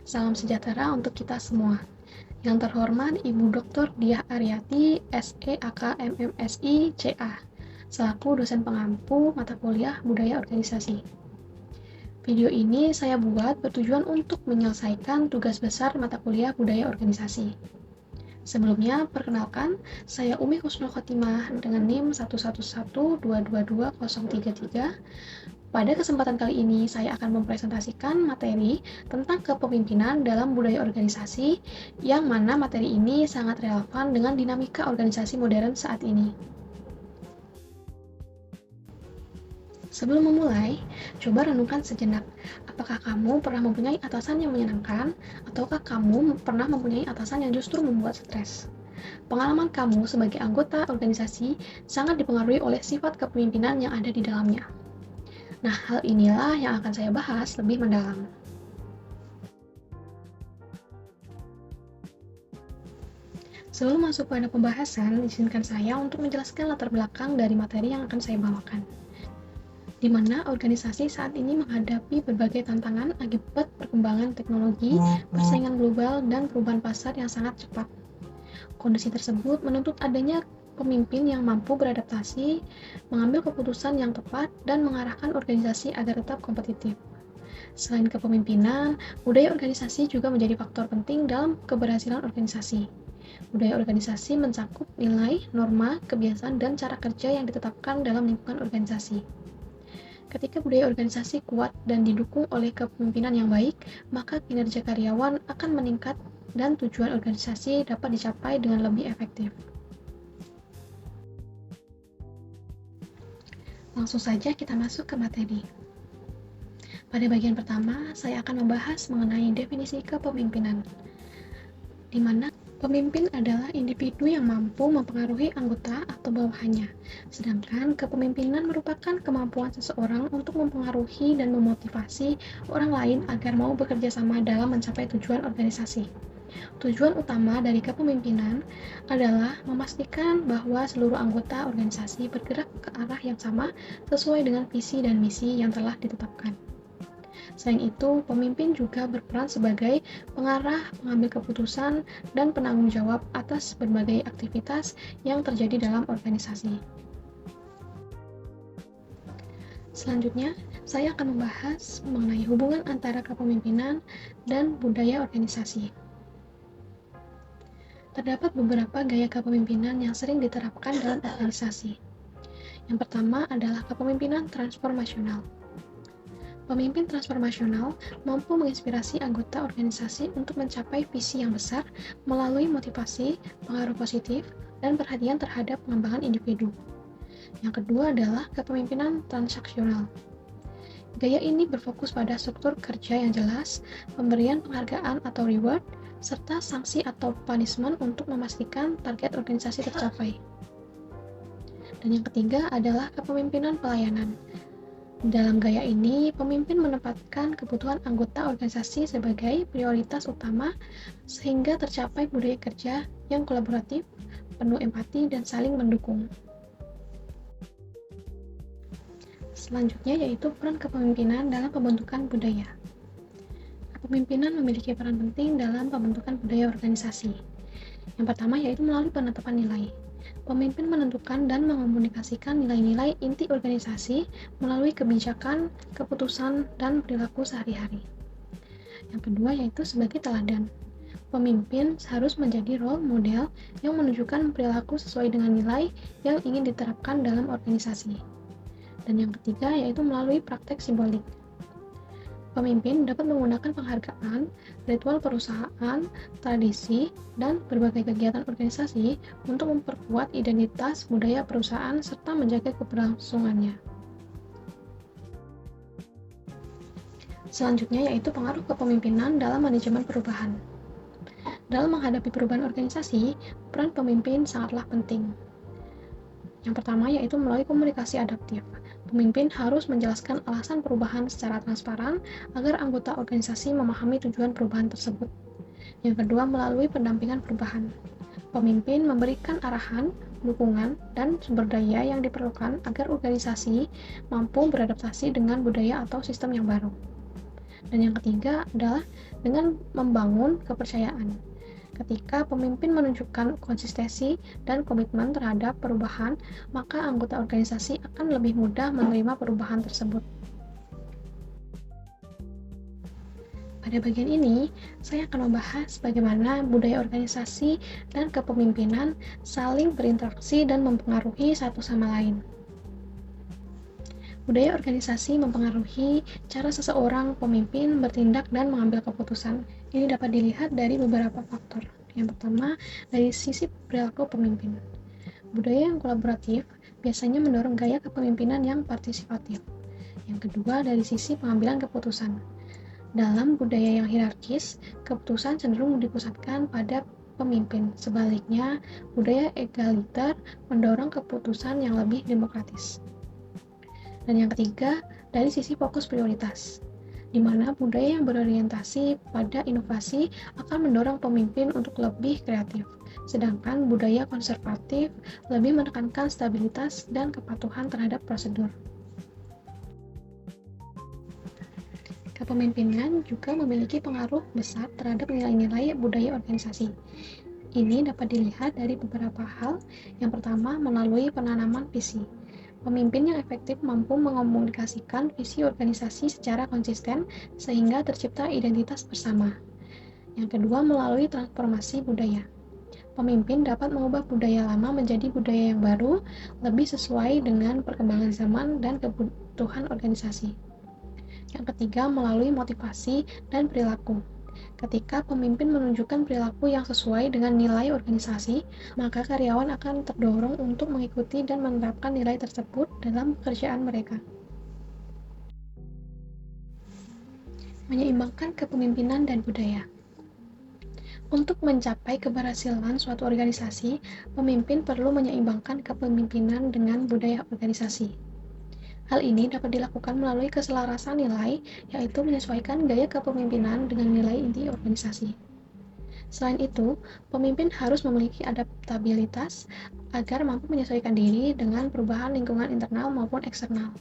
Salam sejahtera untuk kita semua. Yang terhormat Ibu Dr. Diah Aryati, SEAK MMSI CA, selaku dosen pengampu mata kuliah Budaya Organisasi. Video ini saya buat bertujuan untuk menyelesaikan tugas besar mata kuliah Budaya Organisasi. Sebelumnya, perkenalkan, saya Umi Husnul Khotimah dengan NIM 111222033. Pada kesempatan kali ini, saya akan mempresentasikan materi tentang kepemimpinan dalam budaya organisasi, yang mana materi ini sangat relevan dengan dinamika organisasi modern saat ini. Sebelum memulai, coba renungkan sejenak. Apakah kamu pernah mempunyai atasan yang menyenangkan, ataukah kamu pernah mempunyai atasan yang justru membuat stres? Pengalaman kamu sebagai anggota organisasi sangat dipengaruhi oleh sifat kepemimpinan yang ada di dalamnya. Nah, hal inilah yang akan saya bahas lebih mendalam. Sebelum masuk pada pembahasan, izinkan saya untuk menjelaskan latar belakang dari materi yang akan saya bawakan. Di mana organisasi saat ini menghadapi berbagai tantangan akibat perkembangan teknologi, persaingan global, dan perubahan pasar yang sangat cepat. Kondisi tersebut menuntut adanya pemimpin yang mampu beradaptasi, mengambil keputusan yang tepat, dan mengarahkan organisasi agar tetap kompetitif. Selain kepemimpinan, budaya organisasi juga menjadi faktor penting dalam keberhasilan organisasi. Budaya organisasi mencakup nilai, norma, kebiasaan, dan cara kerja yang ditetapkan dalam lingkungan organisasi. Ketika budaya organisasi kuat dan didukung oleh kepemimpinan yang baik, maka kinerja karyawan akan meningkat dan tujuan organisasi dapat dicapai dengan lebih efektif. Langsung saja kita masuk ke materi. Pada bagian pertama, saya akan membahas mengenai definisi kepemimpinan, di mana pemimpin adalah individu yang mampu mempengaruhi anggota atau bawahannya, sedangkan kepemimpinan merupakan kemampuan seseorang untuk mempengaruhi dan memotivasi orang lain agar mau bekerja sama dalam mencapai tujuan organisasi. Tujuan utama dari kepemimpinan adalah memastikan bahwa seluruh anggota organisasi bergerak ke arah yang sama sesuai dengan visi dan misi yang telah ditetapkan. Selain itu, pemimpin juga berperan sebagai pengarah, pengambil keputusan, dan penanggung jawab atas berbagai aktivitas yang terjadi dalam organisasi. Selanjutnya, saya akan membahas mengenai hubungan antara kepemimpinan dan budaya organisasi. Terdapat beberapa gaya kepemimpinan yang sering diterapkan dalam organisasi. Yang pertama adalah kepemimpinan transformasional. Pemimpin transformasional mampu menginspirasi anggota organisasi untuk mencapai visi yang besar melalui motivasi, pengaruh positif, dan perhatian terhadap pengembangan individu. Yang kedua adalah kepemimpinan transaksional. Gaya ini berfokus pada struktur kerja yang jelas, pemberian penghargaan atau reward, serta sanksi atau punishment untuk memastikan target organisasi tercapai. Dan yang ketiga adalah kepemimpinan pelayanan. Dalam gaya ini, pemimpin menempatkan kebutuhan anggota organisasi sebagai prioritas utama sehingga tercapai budaya kerja yang kolaboratif, penuh empati, dan saling mendukung. Selanjutnya yaitu peran kepemimpinan dalam pembentukan budaya. Kepemimpinan memiliki peran penting dalam pembentukan budaya organisasi. Yang pertama yaitu melalui penetapan nilai. Pemimpin menentukan dan mengomunikasikan nilai-nilai inti organisasi melalui kebijakan, keputusan, dan perilaku sehari-hari. Yang kedua yaitu sebagai teladan. Pemimpin harus menjadi role model yang menunjukkan perilaku sesuai dengan nilai yang ingin diterapkan dalam organisasi. Dan yang ketiga yaitu melalui praktek simbolik. Pemimpin dapat menggunakan penghargaan, ritual perusahaan, tradisi, dan berbagai kegiatan organisasi untuk memperkuat identitas budaya perusahaan serta menjaga keberlangsungannya. Selanjutnya yaitu pengaruh kepemimpinan dalam manajemen perubahan. Dalam menghadapi perubahan organisasi, peran pemimpin sangatlah penting. Yang pertama yaitu melalui komunikasi adaptif. Pemimpin harus menjelaskan alasan perubahan secara transparan agar anggota organisasi memahami tujuan perubahan tersebut. Yang kedua, melalui pendampingan perubahan. Pemimpin memberikan arahan, dukungan, dan sumber daya yang diperlukan agar organisasi mampu beradaptasi dengan budaya atau sistem yang baru. Dan yang ketiga adalah dengan membangun kepercayaan. Ketika pemimpin menunjukkan konsistensi dan komitmen terhadap perubahan, maka anggota organisasi akan lebih mudah menerima perubahan tersebut. Pada bagian ini, saya akan membahas bagaimana budaya organisasi dan kepemimpinan saling berinteraksi dan mempengaruhi satu sama lain. Budaya organisasi mempengaruhi cara seseorang pemimpin bertindak dan mengambil keputusan. Ini dapat dilihat dari beberapa faktor. Yang pertama, dari sisi perilaku pemimpin. Budaya yang kolaboratif biasanya mendorong gaya kepemimpinan yang partisipatif. Yang kedua, dari sisi pengambilan keputusan. Dalam budaya yang hierarkis, keputusan cenderung dipusatkan pada pemimpin. Sebaliknya, budaya egaliter mendorong keputusan yang lebih demokratis. Dan yang ketiga, dari sisi fokus prioritas, di mana budaya yang berorientasi pada inovasi akan mendorong pemimpin untuk lebih kreatif, sedangkan budaya konservatif lebih menekankan stabilitas dan kepatuhan terhadap prosedur. Kepemimpinan juga memiliki pengaruh besar terhadap nilai-nilai budaya organisasi. Ini dapat dilihat dari beberapa hal. Yang pertama, melalui penanaman visi. Pemimpin yang efektif mampu mengomunikasikan visi organisasi secara konsisten sehingga tercipta identitas bersama. Yang kedua, melalui transformasi budaya. Pemimpin dapat mengubah budaya lama menjadi budaya yang baru, lebih sesuai dengan perkembangan zaman dan kebutuhan organisasi. Yang ketiga, melalui motivasi dan perilaku. Ketika pemimpin menunjukkan perilaku yang sesuai dengan nilai organisasi, maka karyawan akan terdorong untuk mengikuti dan menerapkan nilai tersebut dalam pekerjaan mereka. Menyeimbangkan kepemimpinan dan budaya. Untuk mencapai keberhasilan suatu organisasi, pemimpin perlu menyeimbangkan kepemimpinan dengan budaya organisasi. Hal ini dapat dilakukan melalui keselarasan nilai, yaitu menyesuaikan gaya kepemimpinan dengan nilai inti organisasi. Selain itu, pemimpin harus memiliki adaptabilitas agar mampu menyesuaikan diri dengan perubahan lingkungan internal maupun eksternal.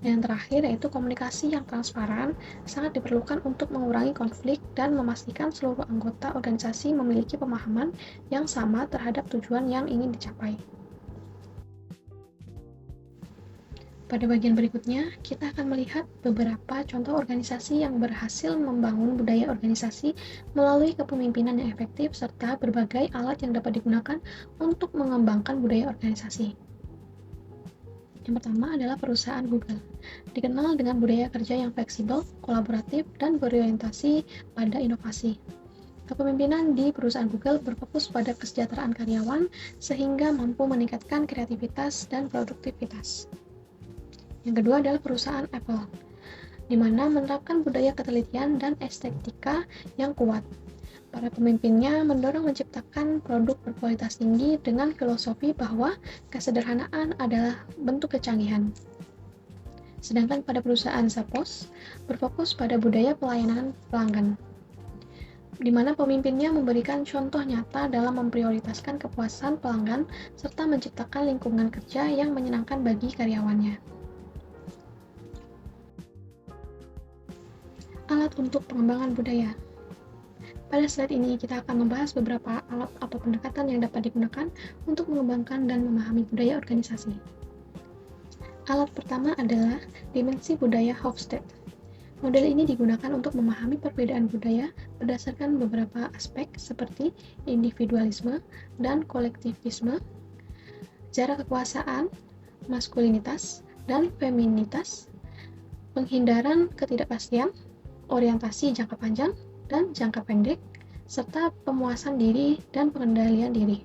Dan yang terakhir yaitu komunikasi yang transparan sangat diperlukan untuk mengurangi konflik dan memastikan seluruh anggota organisasi memiliki pemahaman yang sama terhadap tujuan yang ingin dicapai. Pada bagian berikutnya, kita akan melihat beberapa contoh organisasi yang berhasil membangun budaya organisasi melalui kepemimpinan yang efektif serta berbagai alat yang dapat digunakan untuk mengembangkan budaya organisasi. Yang pertama adalah perusahaan Google. Dikenal dengan budaya kerja yang fleksibel, kolaboratif, dan berorientasi pada inovasi. Kepemimpinan di perusahaan Google berfokus pada kesejahteraan karyawan sehingga mampu meningkatkan kreativitas dan produktivitas. Yang kedua adalah perusahaan Apple, di mana menerapkan budaya ketelitian dan estetika yang kuat. Para pemimpinnya mendorong menciptakan produk berkualitas tinggi dengan filosofi bahwa kesederhanaan adalah bentuk kecanggihan. Sedangkan pada perusahaan Zappos berfokus pada budaya pelayanan pelanggan, di mana pemimpinnya memberikan contoh nyata dalam memprioritaskan kepuasan pelanggan serta menciptakan lingkungan kerja yang menyenangkan bagi karyawannya. Alat untuk pengembangan budaya. Pada slide ini kita akan membahas beberapa alat atau pendekatan yang dapat digunakan untuk mengembangkan dan memahami budaya organisasi. Alat pertama adalah dimensi budaya Hofstede. Model ini digunakan untuk memahami perbedaan budaya berdasarkan beberapa aspek seperti individualisme dan kolektivisme, jarak kekuasaan, maskulinitas dan feminitas, penghindaran ketidakpastian, orientasi jangka panjang dan jangka pendek, serta pemuasan diri dan pengendalian diri.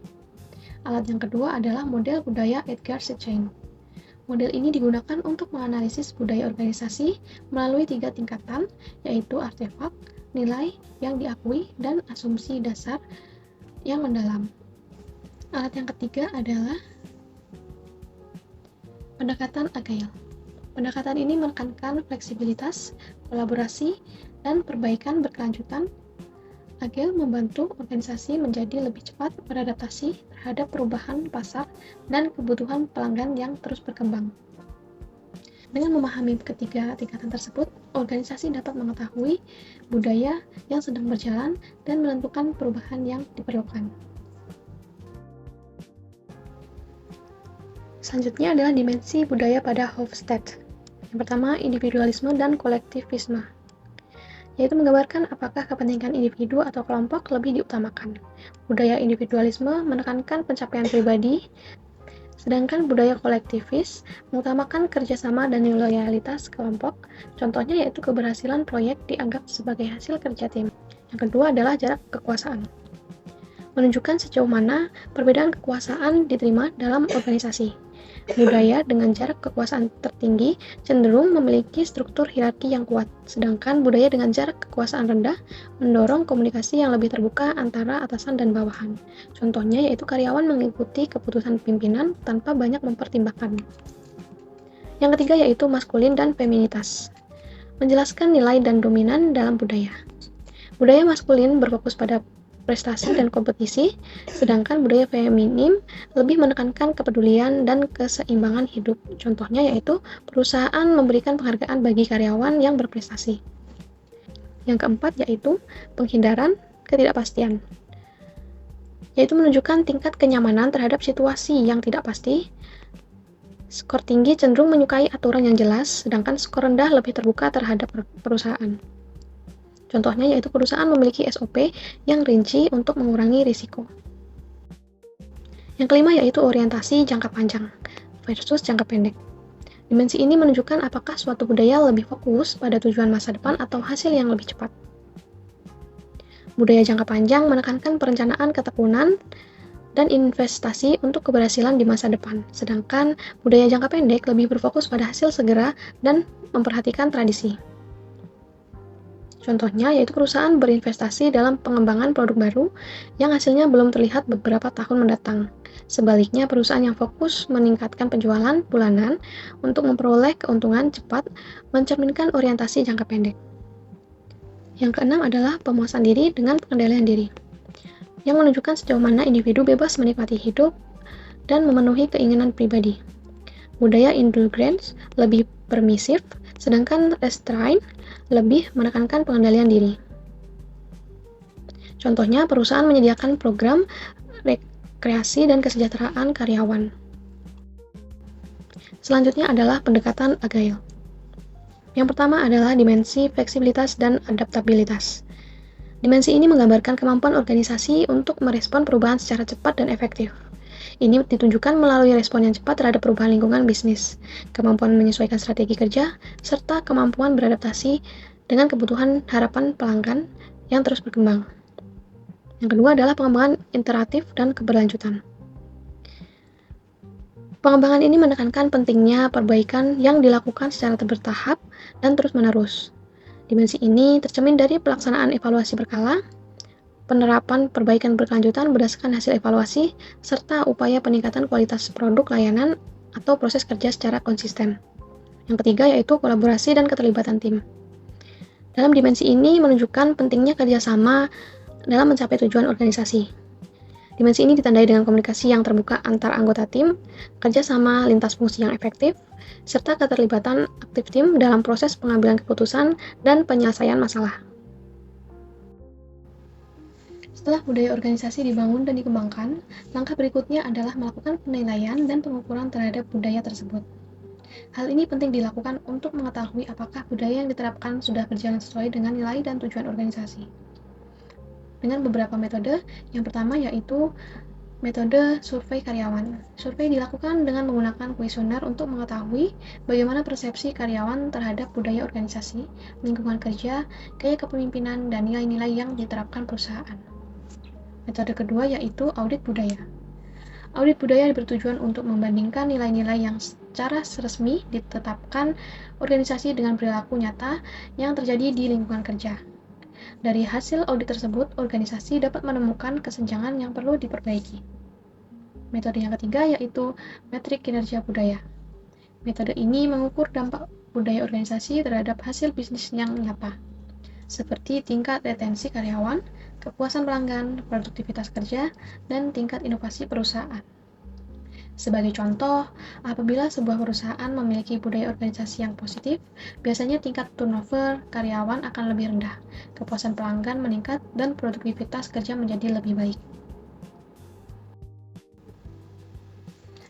Alat yang kedua adalah model budaya Edgar Schein. Model ini digunakan untuk menganalisis budaya organisasi melalui 3 tingkatan, yaitu artefak, nilai yang diakui, dan asumsi dasar yang mendalam. Alat yang ketiga adalah pendekatan Agile. Pendekatan ini menekankan fleksibilitas, kolaborasi, dan perbaikan berkelanjutan. Agile membantu organisasi menjadi lebih cepat beradaptasi terhadap perubahan pasar dan kebutuhan pelanggan yang terus berkembang. Dengan memahami ketiga tingkatan tersebut, organisasi dapat mengetahui budaya yang sedang berjalan dan menentukan perubahan yang diperlukan. Selanjutnya adalah dimensi budaya pada Hofstede. Yang pertama, individualisme dan kolektivisme, yaitu menggambarkan apakah kepentingan individu atau kelompok lebih diutamakan. Budaya individualisme menekankan pencapaian pribadi, sedangkan budaya kolektivis mengutamakan kerjasama dan loyalitas kelompok. Contohnya yaitu keberhasilan proyek dianggap sebagai hasil kerja tim. Yang kedua adalah jarak kekuasaan, menunjukkan sejauh mana perbedaan kekuasaan diterima dalam organisasi. Budaya dengan jarak kekuasaan tertinggi cenderung memiliki struktur hierarki yang kuat, sedangkan budaya dengan jarak kekuasaan rendah mendorong komunikasi yang lebih terbuka antara atasan dan bawahan. Contohnya yaitu karyawan mengikuti keputusan pimpinan tanpa banyak mempertimbangkan. Yang ketiga yaitu maskulin dan feminitas, menjelaskan nilai dan dominan dalam budaya. Budaya maskulin berfokus pada prestasi dan kompetisi, sedangkan budaya feminim lebih menekankan kepedulian dan keseimbangan hidup. Contohnya yaitu perusahaan memberikan penghargaan bagi karyawan yang berprestasi. Yang keempat yaitu penghindaran ketidakpastian, yaitu menunjukkan tingkat kenyamanan terhadap situasi yang tidak pasti. Skor tinggi cenderung menyukai aturan yang jelas, sedangkan skor rendah lebih terbuka terhadap perusahaan. Contohnya yaitu perusahaan memiliki SOP yang rinci untuk mengurangi risiko. Yang kelima yaitu orientasi jangka panjang versus jangka pendek. Dimensi ini menunjukkan apakah suatu budaya lebih fokus pada tujuan masa depan atau hasil yang lebih cepat. Budaya jangka panjang menekankan perencanaan ketekunan dan investasi untuk keberhasilan di masa depan, sedangkan budaya jangka pendek lebih berfokus pada hasil segera dan memperhatikan tradisi. Contohnya yaitu perusahaan berinvestasi dalam pengembangan produk baru yang hasilnya belum terlihat beberapa tahun mendatang. Sebaliknya, perusahaan yang fokus meningkatkan penjualan bulanan untuk memperoleh keuntungan cepat mencerminkan orientasi jangka pendek. Yang keenam adalah pemuasan diri dengan pengendalian diri, yang menunjukkan sejauh mana individu bebas menikmati hidup dan memenuhi keinginan pribadi. Budaya indulgence lebih permisif, sedangkan restraint lebih menekankan pengendalian diri. Contohnya, perusahaan menyediakan program rekreasi dan kesejahteraan karyawan. Selanjutnya adalah pendekatan agile. Yang pertama adalah dimensi fleksibilitas dan adaptabilitas. Dimensi ini menggambarkan kemampuan organisasi untuk merespon perubahan secara cepat dan efektif. Ini ditunjukkan melalui respon yang cepat terhadap perubahan lingkungan bisnis, kemampuan menyesuaikan strategi kerja, serta kemampuan beradaptasi dengan kebutuhan harapan pelanggan yang terus berkembang. Yang kedua adalah pengembangan iteratif dan keberlanjutan. Pengembangan ini menekankan pentingnya perbaikan yang dilakukan secara bertahap dan terus-menerus. Dimensi ini tercermin dari pelaksanaan evaluasi berkala, penerapan perbaikan berkelanjutan berdasarkan hasil evaluasi, serta upaya peningkatan kualitas produk, layanan, atau proses kerja secara konsisten. Yang ketiga yaitu kolaborasi dan keterlibatan tim. Dalam dimensi ini menunjukkan pentingnya kerjasama dalam mencapai tujuan organisasi. Dimensi ini ditandai dengan komunikasi yang terbuka antar anggota tim, kerjasama lintas fungsi yang efektif, serta keterlibatan aktif tim dalam proses pengambilan keputusan dan penyelesaian masalah. Setelah budaya organisasi dibangun dan dikembangkan, langkah berikutnya adalah melakukan penilaian dan pengukuran terhadap budaya tersebut. Hal ini penting dilakukan untuk mengetahui apakah budaya yang diterapkan sudah berjalan sesuai dengan nilai dan tujuan organisasi. Dengan beberapa metode, yang pertama yaitu metode survei karyawan. Survei dilakukan dengan menggunakan kuesioner untuk mengetahui bagaimana persepsi karyawan terhadap budaya organisasi, lingkungan kerja, gaya kepemimpinan, dan nilai-nilai yang diterapkan perusahaan. Metode kedua yaitu audit budaya. Audit budaya bertujuan untuk membandingkan nilai-nilai yang secara resmi ditetapkan organisasi dengan perilaku nyata yang terjadi di lingkungan kerja. Dari hasil audit tersebut, organisasi dapat menemukan kesenjangan yang perlu diperbaiki. Metode yang ketiga yaitu metrik kinerja budaya. Metode ini mengukur dampak budaya organisasi terhadap hasil bisnis yang nyata, seperti tingkat retensi karyawan, kepuasan pelanggan, produktivitas kerja, dan tingkat inovasi perusahaan. Sebagai contoh, apabila sebuah perusahaan memiliki budaya organisasi yang positif, biasanya tingkat turnover karyawan akan lebih rendah, kepuasan pelanggan meningkat, dan produktivitas kerja menjadi lebih baik.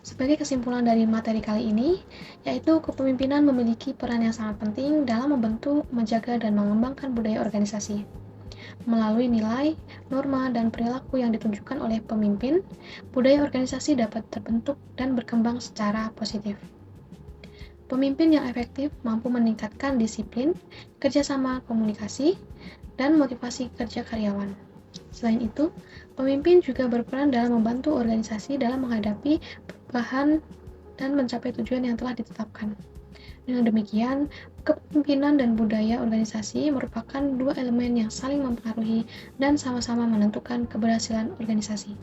Sebagai kesimpulan dari materi kali ini, yaitu kepemimpinan memiliki peran yang sangat penting dalam membentuk, menjaga, dan mengembangkan budaya organisasi. Melalui nilai, norma, dan perilaku yang ditunjukkan oleh pemimpin, budaya organisasi dapat terbentuk dan berkembang secara positif. Pemimpin yang efektif mampu meningkatkan disiplin, kerjasama komunikasi, dan motivasi kerja karyawan. Selain itu, pemimpin juga berperan dalam membantu organisasi dalam menghadapi perubahan dan mencapai tujuan yang telah ditetapkan. Dengan demikian, kepemimpinan dan budaya organisasi merupakan dua elemen yang saling mempengaruhi dan sama-sama menentukan keberhasilan organisasi.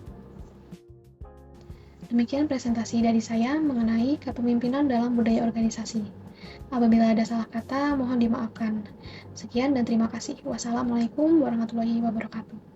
Demikian presentasi dari saya mengenai kepemimpinan dalam budaya organisasi. Apabila ada salah kata, mohon dimaafkan. Sekian dan terima kasih. Wassalamualaikum warahmatullahi wabarakatuh.